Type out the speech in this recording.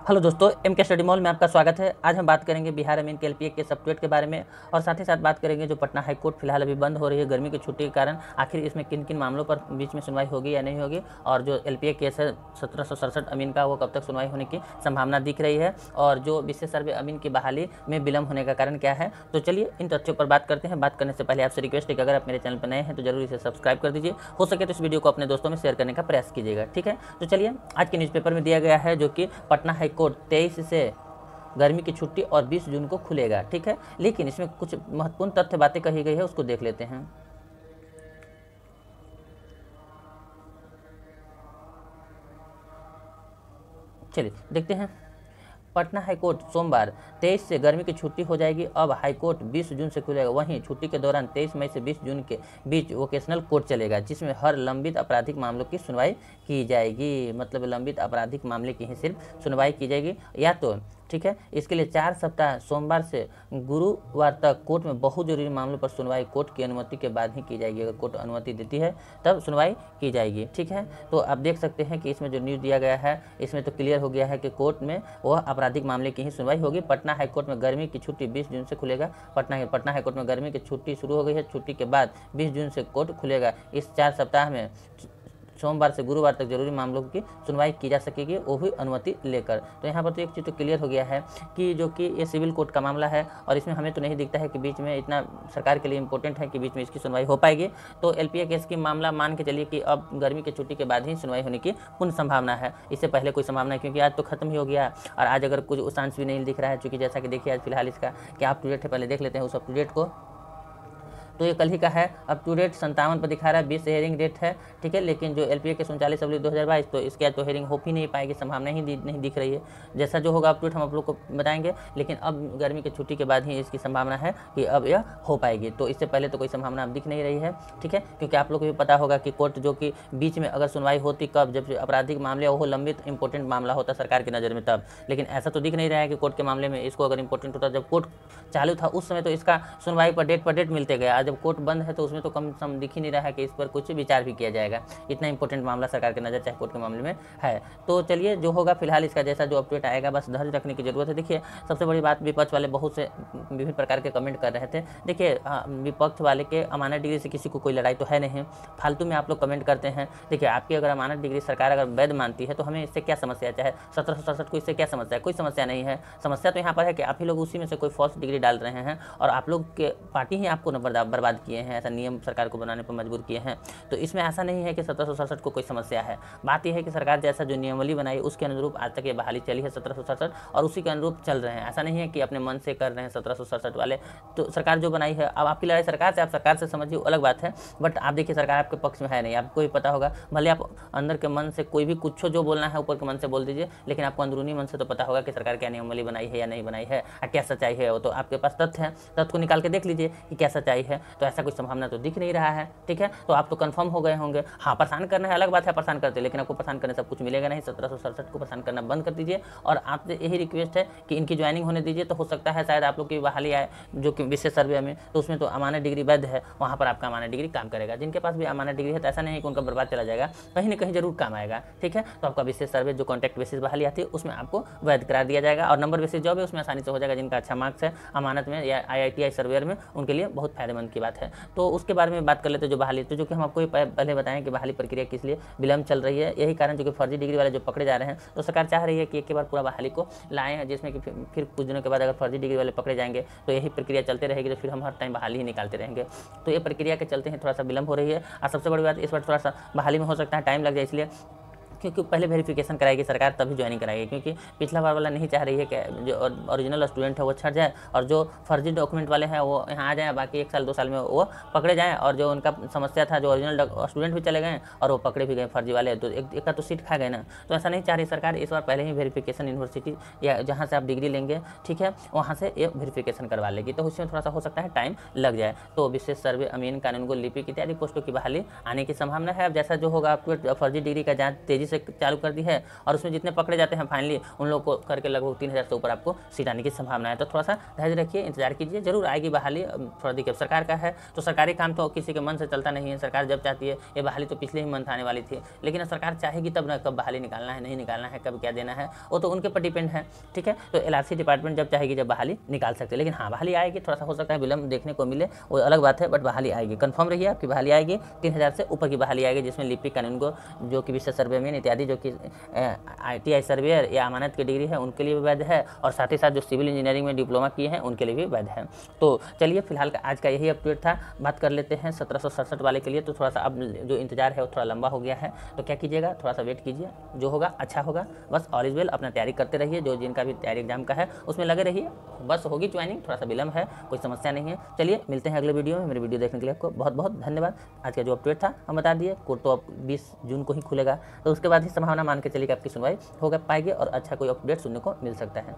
Hello दोस्तों, M के study mall में आपका स्वागत है। आज हम बात करेंगे बिहार अमीन के एलपीए के सब्जेक्ट के बारे में और साथ ही साथ बात करेंगे जो पटना हाई कोर्ट फिलहाल अभी बंद हो रही है गर्मी की छुट्टी के कारण। आखिर इसमें किन किन मामलों पर बीच में सुनवाई होगी या नहीं होगी, और जो एलपीए केस है 1767 अमीन का, वो कब तक सुनवाई होने की संभावना दिख रही है, और जो विशेष सर्वे अमीन की बहाली में विलम्ब होने का कारण क्या है। तो चलिए इन तथ्यों पर बात करते हैं। बात करने से पहले आपसे रिक्वेस्ट है कि अगर आप मेरे चैनल पर नए हैं तो जरूर इसे सब्सक्राइब कर दीजिए। हो सके तो इस वीडियो को अपने दोस्तों में शेयर करने का प्रयास कीजिएगा, ठीक है। तो चलिए, आज के न्यूज़पेपर में दिया गया है जो कि पटना हाई कोर्ट 23 से गर्मी की छुट्टी और 20 जून को खुलेगा, ठीक है। लेकिन इसमें कुछ महत्वपूर्ण तथ्य बातें कही गई है, उसको देख लेते हैं। चलिए देखते हैं। पटना हाईकोर्ट सोमवार 23 से गर्मी की छुट्टी हो जाएगी। अब हाईकोर्ट 20 जून से खुलेगा। वहीं छुट्टी के दौरान 23 मई से 20 जून के बीच वोकेशनल कोर्ट चलेगा, जिसमें हर लंबित आपराधिक मामलों की सुनवाई की जाएगी। मतलब लंबित आपराधिक मामले की ही सिर्फ सुनवाई की जाएगी, या तो ठीक है। इसके लिए 4 सप्ताह सोमवार से गुरुवार तक कोर्ट में बहुत जरूरी मामलों पर सुनवाई कोर्ट की अनुमति के बाद ही की जाएगी। अगर कोर्ट अनुमति देती है तब सुनवाई की जाएगी, ठीक है। तो आप देख सकते हैं कि इसमें जो न्यूज़ दिया गया है, इसमें तो क्लियर हो गया है कि कोर्ट में वह आपराधिक मामले की ही सुनवाई होगी। पटना हाईकोर्ट में गर्मी की छुट्टी 20 जून से खुलेगा। पटना हाईकोर्ट में गर्मी की छुट्टी शुरू हो गई है। छुट्टी के बाद 20 जून से कोर्ट खुलेगा। इस 4 सप्ताह में सोमवार से गुरुवार तक जरूरी मामलों की सुनवाई की जा सकेगी, वो भी अनुमति लेकर। तो यहाँ पर तो एक चीज़ तो क्लियर हो गया है कि जो कि ये सिविल कोर्ट का मामला है, और इसमें हमें तो नहीं दिखता है कि बीच में इतना सरकार के लिए इंपॉर्टेंट है कि बीच में इसकी सुनवाई हो पाएगी। तो एलपीए केस की मामला मान के चलिए कि अब गर्मी की छुट्टी के बाद ही सुनवाई होने की पूर्ण संभावना है। इससे पहले कोई संभावना है, क्योंकि आज तो खत्म ही हो गया, और आज अगर कुछ उसांश भी नहीं दिख रहा है। चूँकि जैसा कि देखिए आज फिलहाल इसका क्या अप टू डेट है, पहले देख लेते हैं उस अप टू डेट को। तो ये कल ही का है। अप टू डेट 57 पर दिखा रहा है, 20 हेयरिंग डेट है, ठीक है। लेकिन जो एलपीए के 39 अप्रैल 2022, तो इसके आज तो हेयरिंग हो ही नहीं पाएगी, संभावना ही नहीं दिख रही है। जैसा जो होगा अप टू डेट हम आप लोग को बताएंगे, लेकिन अब गर्मी की छुट्टी के बाद ही इसकी संभावना है कि अब यह हो पाएगी। तो इससे पहले तो कोई संभावना अब दिख नहीं रही है, ठीक है। क्योंकि आप लोग को भी पता होगा कि कोर्ट जो कि बीच में अगर सुनवाई होती कब, जब आपराधिक मामले वो लंबित इंपॉर्टेंट मामला होता सरकार की नज़र में तब। लेकिन ऐसा तो दिख नहीं रहा है कि कोर्ट के मामले में इसको अगर इंपॉर्टेंट होता, जब कोर्ट चालू था उस समय तो इसका सुनवाई पर डेट मिलते गए। आज जब कोर्ट बंद है तो उसमें तो कम सम दिख ही नहीं रहा है कि इस पर कुछ विचार भी किया जाएगा। इतना इंपॉर्टेंट मामला सरकार की नज़र चाहे कोर्ट के मामले में है। तो चलिए जो होगा फिलहाल इसका जैसा जो अपडेट आएगा, बस धैर्य रखने की जरूरत है। देखिए सबसे बड़ी बात, विपक्ष वाले बहुत से विभिन्न प्रकार के कमेंट कर रहे थे। देखिए विपक्ष वाले के अमानत डिग्री से किसी को कोई लड़ाई तो है नहीं, फालतू में आप लोग कमेंट करते हैं। देखिए आपकी अगर अमानत डिग्री सरकार अगर वैध मानती है तो हमें इससे क्या समस्या है, चाहे 1767 को इससे क्या समस्या है, कोई समस्या नहीं है। समस्या तो यहाँ पर है कि आप ही लोग उसी में से कोई फॉल्स डिग्री डाल रहे हैं, और आप लोग के पार्टी ही आपको बर्बाद किए हैं, ऐसा नियम सरकार को बनाने पर मजबूर किए हैं। तो इसमें ऐसा नहीं है कि 1767 को कोई समस्या है। बात यह है कि सरकार जैसा जो नियमावली बनाई उसके अनुरूप आज तक ये बहाली चली है 1767, और उसी के अनुरूप चल रहे हैं। ऐसा नहीं है कि अपने मन से कर रहे हैं 1767 वाले। तो सरकार जो बनाई है, अब आपकी लड़ाई सरकार से, आप सरकार से समझिए अलग बात है, बट आप देखिए सरकार आपके पक्ष में है नहीं। आपको भी पता होगा, भले आप अंदर के मन से कोई भी कुछ जो बोलना है ऊपर के मन से बोल दीजिए, लेकिन आपको अंदरूनी मन से तो पता होगा कि सरकार क्या नियमावली बनाई है या नहीं बनाई है, क्या सच्चाई है। वो तो आपके पास तथ्य है, तथ्य को निकाल के देख लीजिए कि क्या सच्चाई है। तो ऐसा कोई संभावना तो दिख नहीं रहा है, ठीक है। तो आप तो कंफर्म हो गए होंगे। हाँ, परेशान करना है अलग बात है, परेशान करते, लेकिन आपको परेशान करने सब कुछ मिलेगा नहीं। 1767 को परेशान करना बंद कर दीजिए, और आपसे यही रिक्वेस्ट है कि इनकी ज्वाइनिंग होने दीजिए। तो हो सकता है शायद आप लोग की बहाली आए जो कि विशेष सर्वे में, तो उसमें तो अमानत डिग्री वैध है, वहाँ पर आपका अमानत डिग्री काम करेगा। जिनके पास भी अमानत डिग्री है तो ऐसा नहीं है कि उनका बर्बाद चला जाएगा, कहीं ना कहीं जरूर काम आएगा, ठीक है। तो आपका विशेष सर्वे जो कॉन्ट्रैक्ट बेसिस बहाली आती है उसमें आपको वैध करा दिया जाएगा, और नंबर बेसिस जॉब है उसमें आसानी से हो जाएगा। जिनका अच्छा मार्क्स है अमानत में या IITI सर्वेयर में, उनके लिए बहुत फायदेमंद की बात है। तो उसके बारे में बात कर लेते हैं जो बहाली, तो जो कि हम आपको पहले बताएं कि बहाली प्रक्रिया किस लिए विलंब चल रही है। यही कारण जो कि फर्जी डिग्री वाले जो पकड़े जा रहे हैं, तो सरकार चाह रही है कि एक के बार पूरा बहाली को लाएं हैं, जिसमें कि फिर कुछ दिनों के बाद अगर फर्जी डिग्री वाले पकड़े जाएंगे तो यही प्रक्रिया चलते रहेगी, तो फिर हम हर टाइम बहाली ही निकालते रहेंगे। तो ये प्रक्रिया के चलते ही थोड़ा सा विलंब हो रही है। और सबसे बड़ी बात, इस बार थोड़ा सा बहाली में हो सकता है टाइम लग जाए, इसलिए क्योंकि पहले वेरिफिकेशन कराएगी सरकार, तभी ज्वाइनिंग कराएगी। क्योंकि पिछला बार वाला नहीं चाह रही है कि जो ओरिजिनल स्टूडेंट है वो छट जाए, और जो फर्जी डॉक्यूमेंट वाले हैं वो यहाँ आ जाएँ, बाकी 1 साल 2 साल में वो पकड़े जाएँ। और जो उनका समस्या था, जो ओरिजिनल स्टूडेंट भी चले गए और वो पकड़े भी गए फर्जी वाले, तो एक का तो सीट खा गए ना। तो ऐसा नहीं चाह रही सरकार। इस बार पहले ही वेरिफिकेशन यूनिवर्सिटी या जहाँ से आप डिग्री लेंगे, ठीक है, वहाँ से ये वेरिफिकेशन करवा लेगी, तो उसमें थोड़ा सा हो सकता है टाइम लग जाए। तो विशेष सर्वे अमीन, कानून को लिपिक इत्यादि पोस्टों की बहाली आने की संभावना है। अब जैसा जो होगा आपको फर्जी डिग्री का जाँच तेज़ी से से चालू कर दी है और उसमें जितने पकड़े जाते हैं फाइनली उन लोग को करके लगभग 3000 से ऊपर आपको सीट आने की संभावना है। तो थोड़ा सा धैर्य रखिए, इंतजार कीजिए, जरूर आएगी बहाली। थोड़ा देखिए सरकार का है तो सरकारी काम तो किसी के मन से चलता नहीं है, सरकार जब चाहती है, ये बहाली तो पिछले ही मंथ आने वाली थी, लेकिन सरकार चाहेगी तब ना कब बहाली निकालना है, नहीं निकालना है, कब क्या देना है, वो तो उनके पर डिपेंड है। ठीक है, तो LRC डिपार्टमेंट जब चाहेगी जब बहाली निकाल सकते हैं, लेकिन हाँ बहाली आएगी, थोड़ा सा हो सकता है विलम्ब देखने को मिले, वो अलग बात है, बट बहाली आएगी। कंफर्म रहिए आपकी बहाली आएगी, 3000 से ऊपर की बहाली आएगी, जिसमें लिपिक कानून को जो कि विशेष सर्वेमेन इत्यादि जो कि ITI सर्वेयर या अमानत की डिग्री है उनके लिए भी वैध है, और साथ ही साथ जो सिविल इंजीनियरिंग में डिप्लोमा किए हैं उनके लिए भी वैध है। तो चलिए फिलहाल आज का यही अपडेट था। बात कर लेते हैं 1767 वाले के लिए। तो थोड़ा सा अब जो इंतजार है वो थोड़ा लंबा हो गया है, तो क्या कीजिएगा, थोड़ा सा वेट कीजिए, जो होगा अच्छा होगा। बस ऑल इज वेल, अपना तैयारी करते रहिए, जो जिनका भी तैयारी एग्जाम का है उसमें लगे रहिए, बस होगी ज्वाइनिंग, थोड़ा सा विलम्ब है, कोई समस्या नहीं है। चलिए मिलते हैं अगले वीडियो में। मेरे वीडियो देखने के लिए आपको बहुत बहुत धन्यवाद। आज का जो अपडेट था हम बता दिए, कोर्ट तो अब 20 जून को ही खुलेगा, तो उसके बाद ही संभावना मान के चलिए कि आपकी सुनवाई होगा पाएगी और अच्छा कोई अपडेट सुनने को मिल सकता है।